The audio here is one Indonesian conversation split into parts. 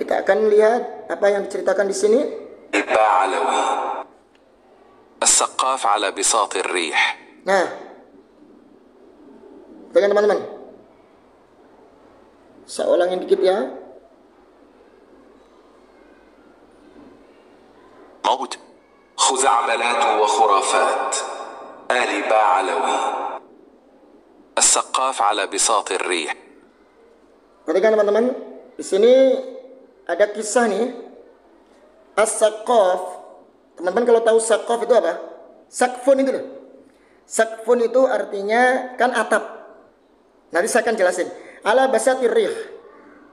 Kita akan lihat apa yang diceritakan di sini. البعلوي السقاف على بساط الريح. Nah, pegang teman-teman. Saya ulangin dikit ya. موت خزعبلات وخرافات آل بعلوي السقاف على بساط الريح. Perhatikan teman-teman, di sini ada kisah nih. As-Saqaf. Teman-teman kalau tahu Saqaf itu apa? Sakfun itu loh. Sakfun itu artinya kan atap. Nanti saya akan jelasin. Ala basatir rih.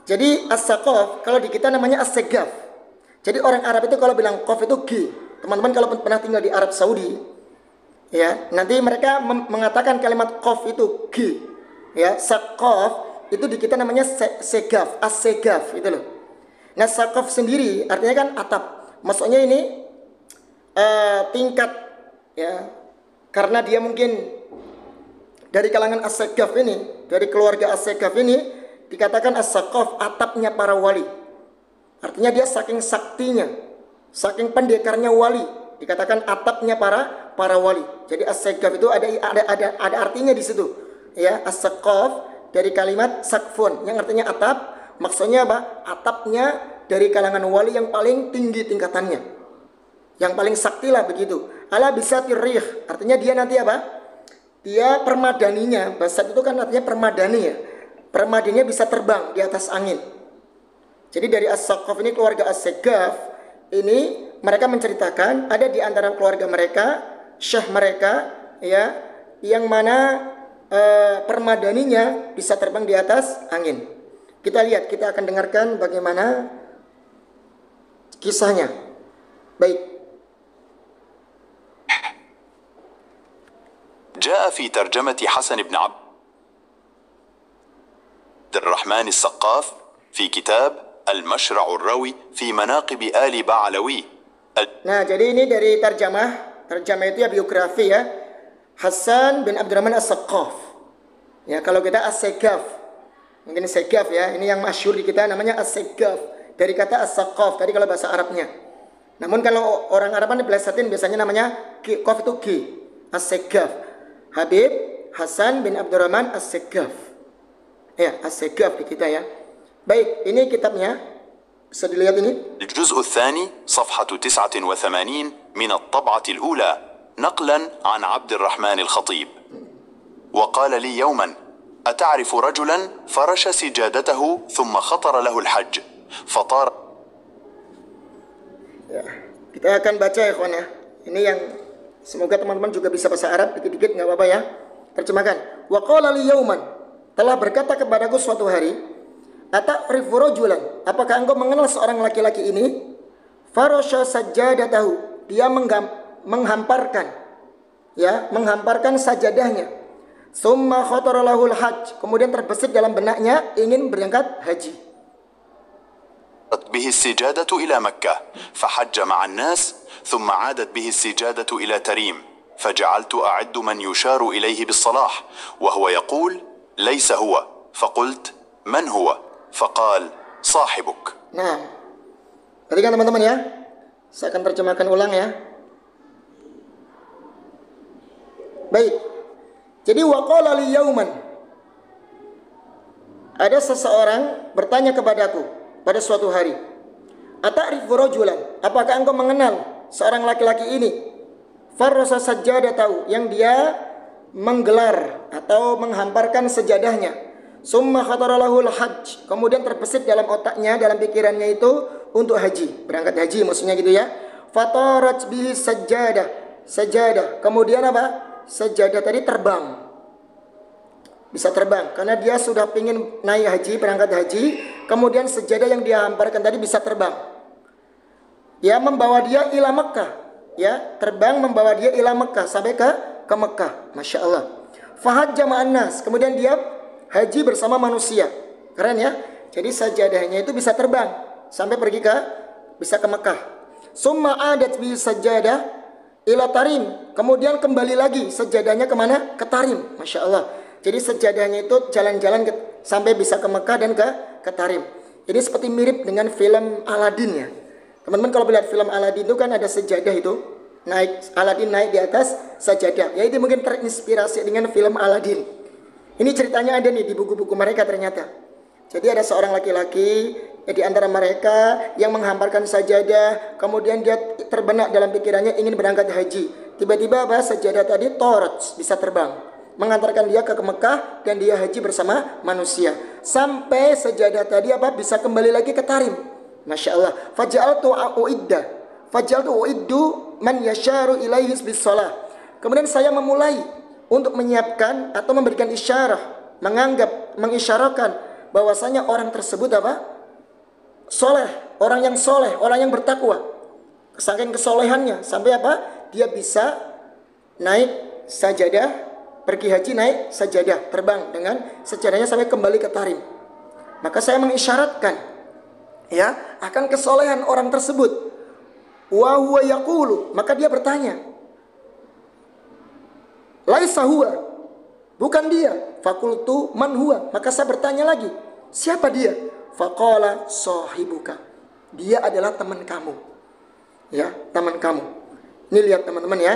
Jadi As-Saqaf kalau di kita namanya As-Segaf. Jadi orang Arab itu kalau bilang qaf itu g. Teman-teman kalau pernah tinggal di Arab Saudi, ya, nanti mereka mengatakan kalimat qaf itu g. Ya, Saqaf itu di kita namanya segaf, as-segaf itu loh. Nah, saqaf sendiri artinya kan atap. Maksudnya ini tingkat, ya. Karena dia mungkin dari kalangan as-segaf ini, dari keluarga as-segaf ini dikatakan as-saqaf atapnya para wali. Artinya dia saking saktinya, saking pendekarnya wali, dikatakan atapnya para wali. Jadi as-segaf itu ada artinya di situ. Ya, as-saqaf dari kalimat sakfun yang artinya atap. Maksudnya apa? Atapnya dari kalangan wali yang paling tinggi tingkatannya, yang paling sakti lah begitu. Ala bisatir rih, artinya dia nanti apa? Dia permadaninya, basat itu kan artinya permadani ya. Permadaninya bisa terbang di atas angin. Jadi dari as-saqaf ini keluarga as-segaf ini mereka menceritakan ada di antara keluarga mereka, syekh mereka ya, yang mana permadaninya bisa terbang di atas angin. Kita lihat, kita akan dengarkan bagaimana kisahnya. Baik. جاء في ترجمة حسن بن عبد الرحمن السقاف في كتاب المشرع الروي في مناقب آل بعلوي. Nah, jadi ini dari terjemah itu ya biografi ya. Hasan bin Abdurrahman As-Saqaf. Ya, kalau kita As-Segaf. Mungkin Segaf ya, ini yang masyhur di kita namanya As-Segaf. Dari kata As-Saqaf tadi kalau bahasa Arabnya. Namun kalau orang Arab kan dipelesetin biasanya namanya qaf itu G. As-Segaf. Habib Hasan bin Abdurrahman As-Segaf. Ya, As-Segaf di kita ya. Baik, ini kitabnya. Bisa dilihat ini. الجزء الثاني صفحة 89 من الطبعة الأولى نقلا عن عبد الرحمن الخطيب. وقال لي يوما: أتعرف رجلا فرش سجادته ثم خطر له الحج فطار. Ya, kita akan baca ya kawan ya. Ini yang semoga teman-teman juga bisa bahasa Arab dikit-dikit, nggak apa-apa ya. Terjemahkan. Wa qala li yauman, telah berkata kepadaku suatu hari, ata'rifu rajulan, apakah engkau mengenal seorang laki-laki ini? Farasha sajadatahu, dia menghamparkan sajadahnya. Summa khatara lahul hajj, kemudian terbesit dalam benaknya ingin berangkat haji. به السجادة إلى مكة فحج مع الناس ثم عادت به السجادة إلى تريم فجعلت أعد من يشار إليه بالصلاح وهو يقول ليس هو فقلت من هو فقال صاحبك. Nah, perhatikan teman-teman ya. Saya akan terjemahkan ulang ya. Baik. Jadi waqala li yauman, ada seseorang bertanya kepadaku pada suatu hari, ata'rifu rajulan, apakah engkau mengenal seorang laki-laki ini? Farrasa sajadatahu, yang dia menggelar atau menghamparkan sejadahnya. Summa khatara lahul hajj, kemudian terbesit dalam otaknya, dalam pikirannya itu untuk haji, berangkat haji maksudnya gitu ya. Fatarat bihi sajadah, kemudian apa? Sajadah tadi terbang, bisa terbang karena dia sudah ingin naik haji, berangkat haji, kemudian sejadah yang dia hamparkan tadi bisa terbang, ya, membawa dia ila Mekah, ya, terbang membawa dia ila Mekah, sampai ke Mekah. Masya Allah. Fahajja ma'an nas, kemudian dia haji bersama manusia. Keren ya. Jadi sajadahnya itu bisa terbang sampai pergi bisa ke Mekah. Summa adat bi sajadah ila Tarim, kemudian kembali lagi sejadahnya kemana? Ke Tarim. Masya Allah. Jadi sejadahnya itu jalan-jalan sampai bisa ke Mekah dan ke Tarim. Ini seperti mirip dengan film Aladin ya. Teman-teman kalau melihat film Aladin itu kan ada sejadah itu, Aladin naik di atas sajadah. Ya itu mungkin terinspirasi dengan film Aladin. Ini ceritanya ada nih di buku-buku mereka ternyata. Jadi ada seorang laki-laki di antara mereka yang menghamparkan sajadah, kemudian dia terbenak dalam pikirannya ingin berangkat haji. Tiba-tiba sajadah tadi torot, bisa terbang, mengantarkan dia ke Mekah dan dia haji bersama manusia. Sampai sajadah tadi bisa kembali lagi ke Tarim. Masya Allah. Faja'altu uiddu man yasharu ilaihi bis-shalah. Kemudian saya memulai untuk menyiapkan atau memberikan isyarah, mengisyaratkan bahwasanya orang tersebut soleh, orang yang soleh, orang yang bertakwa. Saking kesolehannya sampai dia bisa naik sajadah, pergi haji naik sajadah, terbang dengan sajadahnya sampai kembali ke Tarim. Maka saya mengisyaratkan ya akan kesolehan orang tersebut. Wa huwa yaqulu, maka dia bertanya, laisa huwa, bukan dia. Fakultu man huwa, maka saya bertanya lagi, siapa dia? Faqala sahibuka, dia adalah teman kamu. Ya, teman kamu. Ini lihat teman-teman ya.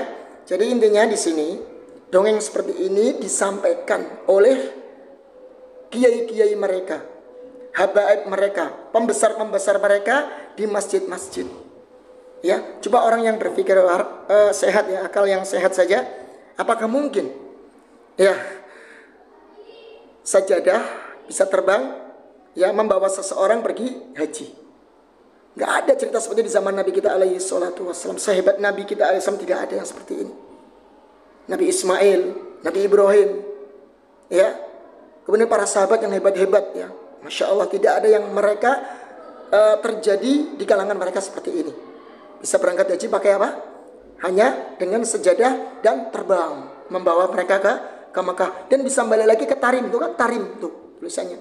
Jadi intinya di sini dongeng seperti ini disampaikan oleh kiai-kiai mereka, habaib mereka, pembesar-pembesar mereka di masjid-masjid. Ya, coba orang yang berpikir sehat ya, akal yang sehat saja, apakah mungkin ya sajadah bisa terbang ya membawa seseorang pergi haji? Nggak ada cerita seperti di zaman Nabi kita alaihi salatu wassalam. Sehebat Nabi kita alaihi salam tidak ada yang seperti ini. Nabi Ismail, Nabi Ibrahim, ya, kemudian para sahabat yang hebat-hebat ya, Masya Allah, tidak ada yang mereka terjadi di kalangan mereka seperti ini. Bisa berangkat haji pakai apa? Hanya dengan sejadah dan terbang membawa mereka ke Mekah dan bisa kembali lagi ke Tarim. Itu kan Tarim tuh tulisannya.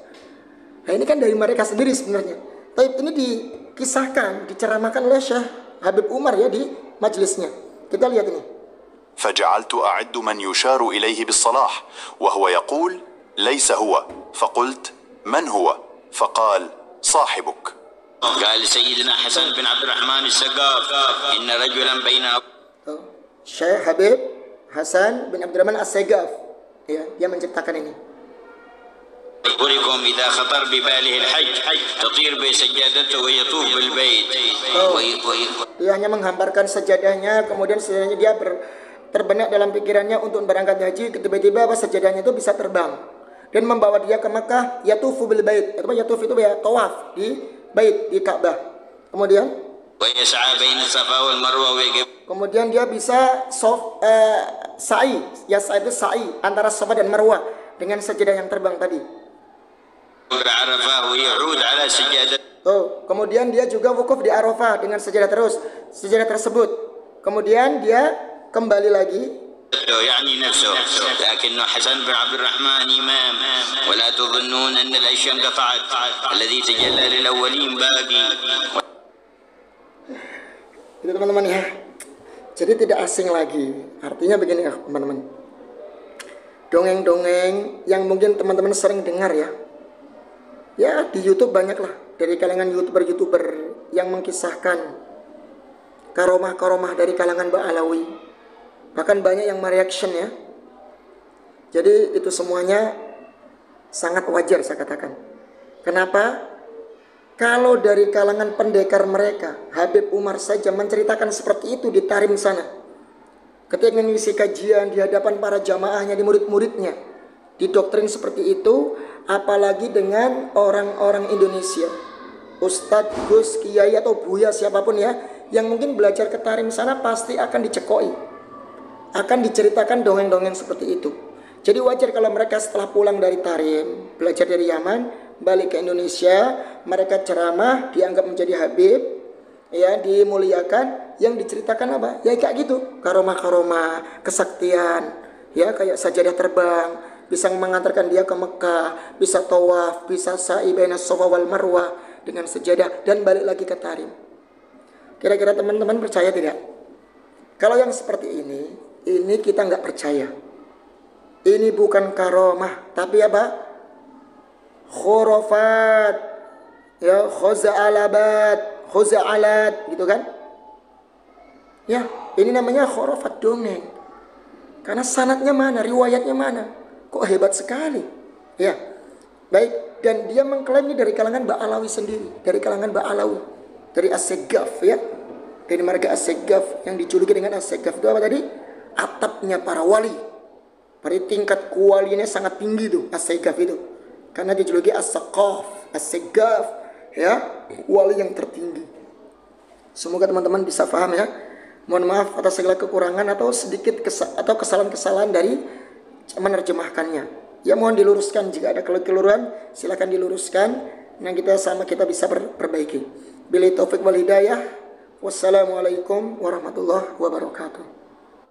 Nah ini kan dari mereka sendiri sebenarnya. Tapi ini dikisahkan, diceramahkan oleh Syekh Habib Umar ya di majelisnya. Kita lihat ini. فجعلت أعد من يشار إليه بالصلاح وهو يقول ليس هو فقلت من هو فقال صاحبك. قال سيدنا حسن بن عبد الرحمن السقاف إن رجلا بين Syekh Habib Hasan bin Abdurrahman As-Sagaf ya, dia menciptakan ini. أذكركم إذا خطر بباله الحج تطير بسجادته ويطوف بالبيت. Dia hanya menghamparkan sajadahnya, kemudian sajadahnya dia terbenak dalam pikirannya untuk berangkat haji. Tiba-tiba sajadahnya itu bisa terbang dan membawa dia ke Mekah. Yatufu bil bait. Yatuf itu ya tawaf di bait, di Ka'bah. Kemudian dia bisa sa'i, ya sa'i itu sa'i antara Safa dan Marwah dengan sajadah yang terbang tadi. Kemudian dia juga wukuf di Arafah dengan sajadah tersebut. Kemudian dia kembali lagi. يعني نفسه لكنه حسن بن عبد الرحمن إمام ولا تظنون أن الأشياء انقطعت الذي تجلى للأولين باقي. Itu teman-teman ya. Jadi tidak asing lagi. Artinya begini ya teman-teman. Dongeng-dongeng yang mungkin teman-teman sering dengar ya. Ya di YouTube banyak lah dari kalangan YouTuber yang mengkisahkan karomah-karomah dari kalangan Mbak Alawi. Bahkan banyak yang mereaction ya. Jadi itu semuanya sangat wajar saya katakan. Kenapa? Kalau dari kalangan pendekar mereka, Habib Umar saja menceritakan seperti itu di Tarim sana. Ketika mengisi kajian di hadapan para jamaahnya, di murid-muridnya, didoktrin seperti itu, apalagi dengan orang-orang Indonesia. Ustadz, Gus, Kiai atau Buya siapapun ya, yang mungkin belajar ke Tarim sana pasti akan dicekoi. Akan diceritakan dongeng-dongeng seperti itu. Jadi wajar kalau mereka setelah pulang dari Tarim, belajar dari Yaman, balik ke Indonesia, mereka ceramah, dianggap menjadi Habib, ya dimuliakan, yang diceritakan apa? Ya kayak gitu, karomah-karomah, kesaktian, ya kayak sajadah terbang, bisa mengantarkan dia ke Mekah, bisa tawaf, bisa sa'i baina Safa wal Marwah dengan sejadah dan balik lagi ke Tarim. Kira-kira teman-teman percaya tidak? Kalau yang seperti ini kita nggak percaya. Ini bukan karomah, tapi apa? Khurafat. Ya, khuza'alat gitu kan. Ya, ini namanya khurafat dongeng. Karena sanadnya mana, riwayatnya mana? Kok hebat sekali. Ya. Baik, dan dia mengklaim ini dari kalangan Ba'alawi sendiri, dari kalangan Ba'alawi, dari As-Segaf ya. Dari marga As-Segaf yang dijuluki dengan As-Segaf itu apa tadi? Atapnya para wali. Pada tingkat kualinya sangat tinggi tuh As-Segaf itu. Karena dijuluki As-Saqaf, As-Segaf ya, wali yang tertinggi. Semoga teman-teman bisa paham ya. Mohon maaf atas segala kekurangan atau sedikit kesalahan-kesalahan dari menerjemahkannya. Ya mohon diluruskan jika ada kekeliruan, silakan diluruskan. Nah kita bisa perbaiki. Billahi taufik wal hidayah. Wassalamualaikum warahmatullahi wabarakatuh.